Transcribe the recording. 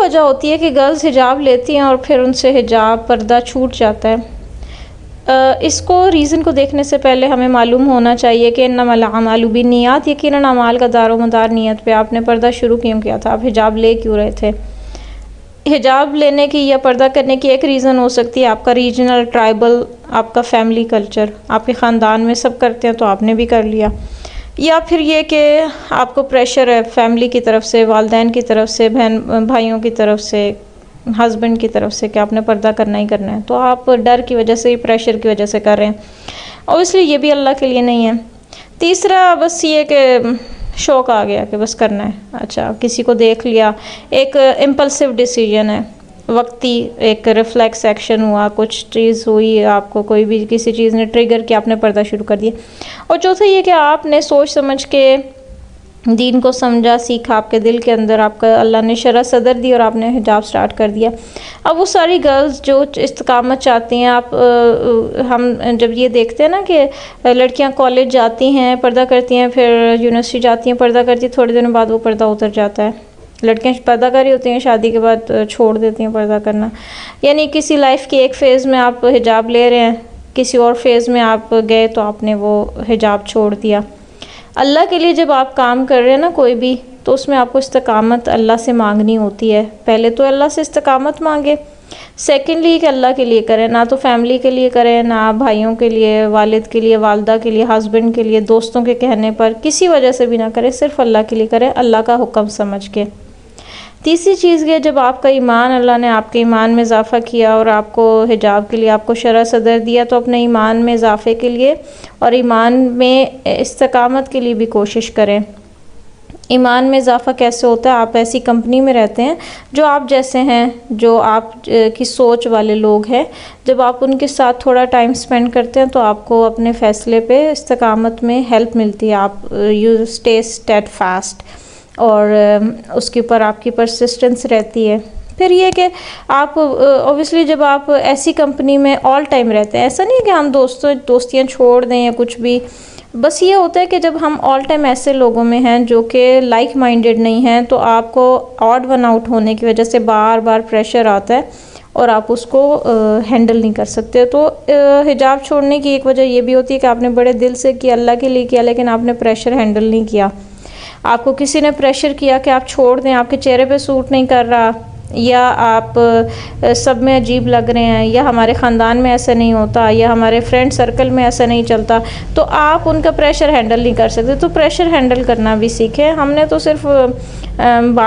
वजह होती है कि गर्ल्स हिजाब लेती हैं और फिर उनसे हिजाब पर्दा छूट जाता है? इसको रीज़न को देखने से पहले हमें मालूम होना चाहिए कि इन्नमल अमालु बिन्नियात, यकीनन अमाल का दारोमदार नीयत पे। आपने पर्दा शुरू क्यों किया था? आप हिजाब ले क्यों रहे थे? हिजाब लेने की या पर्दा करने की एक रीज़न हो सकती है आपका रीजनल, ट्राइबल, आपका फैमिली कल्चर, आपके ख़ानदान में सब करते हैं तो आपने भी कर लिया। या फिर ये कि आपको प्रेशर है फैमिली की तरफ से, वालिदैन की तरफ से, बहन भाइयों की तरफ से, हस्बैंड की तरफ से कि आपने पर्दा करना ही करना है, तो आप डर की वजह से, प्रेशर की वजह से कर रहे हैं। ऑब्वियसली ये भी अल्लाह के लिए नहीं है। तीसरा बस ये कि शौक़ आ गया कि बस करना है। अच्छा, किसी को देख लिया, एक इम्पल्सिव डिसीजन है, वक्ती एक रिफ्लेक्स एक्शन हुआ, कुछ चीज़ हुई, आपको कोई भी किसी चीज़ ने ट्रिगर किया, आपने पर्दा शुरू कर दिया। और चौथा ये कि आपने सोच समझ के दीन को समझा, सीखा, आपके दिल के अंदर आपका अल्लाह ने शरह सदर दी और आपने हिजाब स्टार्ट कर दिया। अब वो सारी गर्ल्स जो इस्तिकामत चाहती हैं, हम जब ये देखते हैं ना कि लड़कियां कॉलेज जाती हैं पर्दा करती हैं, फिर यूनिवर्सिटी जाती हैं पर्दा करती हैं, थोड़े दिनों बाद वो पर्दा उतर जाता है। लड़कियां पर्दा कर रही होती हैं, शादी के बाद छोड़ देती हैं पर्दा करना। यानी किसी लाइफ के एक फ़ेज़ में आप हिजाब ले रहे हैं, किसी और फेज़ में आप गए तो आपने वो हिजाब छोड़ दिया। अल्लाह के लिए जब आप काम कर रहे हैं ना कोई भी, तो उसमें आपको इस्तिकामत अल्लाह से मांगनी होती है। पहले तो अल्लाह से इस्तिकामत मांगे, सेकेंडली कि अल्लाह के लिए करें, ना तो फैमिली के लिए करें, ना भाइयों के लिए, वालिद के लिए, वालदा के लिए, हस्बैंड के लिए, दोस्तों के कहने पर, किसी वजह से भी ना करें, सिर्फ अल्लाह के लिए करें, अल्लाह का हुक्म समझ के। तीसरी चीज़ ये, जब आपका ईमान, अल्लाह ने आपके ईमान में इजाफ़ा किया और आपको हिजाब के लिए आपको शरह सदर दिया, तो अपने ईमान में इजाफ़े के लिए और ईमान में इस्तिकामत के लिए भी कोशिश करें। ईमान में इजाफ़ा कैसे होता है? आप ऐसी कंपनी में रहते हैं जो आप जैसे हैं, जो आप की सोच वाले लोग हैं। जब आप उनके साथ थोड़ा टाइम स्पेंड करते हैं तो आपको अपने फ़ैसले पे इस्तिकामत में हेल्प मिलती है। आप यू स्टे स्टेडफास्ट और उसके ऊपर आपकी परसिस्टेंस रहती है। फिर ये कि आप ऑब्वियसली जब आप ऐसी कंपनी में ऑल टाइम रहते हैं, ऐसा नहीं है कि हम दोस्तियाँ छोड़ दें या कुछ भी, बस ये होता है कि जब हम ऑल टाइम ऐसे लोगों में हैं जो कि लाइक माइंडेड नहीं हैं, तो आपको ऑड वन आउट होने की वजह से बार बार प्रेशर आता है और आप उसको हैंडल नहीं कर सकते। तो हिजाब छोड़ने की एक वजह ये भी होती है कि आपने बड़े दिल से किया, अल्लाह के लिए किया, लेकिन आपने प्रेशर हैंडल नहीं किया। आपको किसी ने प्रेशर किया कि आप छोड़ दें, आपके चेहरे पे सूट नहीं कर रहा, या आप सब में अजीब लग रहे हैं, या हमारे ख़ानदान में ऐसा नहीं होता, या हमारे फ्रेंड सर्कल में ऐसा नहीं चलता, तो आप उनका प्रेशर हैंडल नहीं कर सकते। तो प्रेशर हैंडल करना भी सीखें। हमने तो सिर्फ बात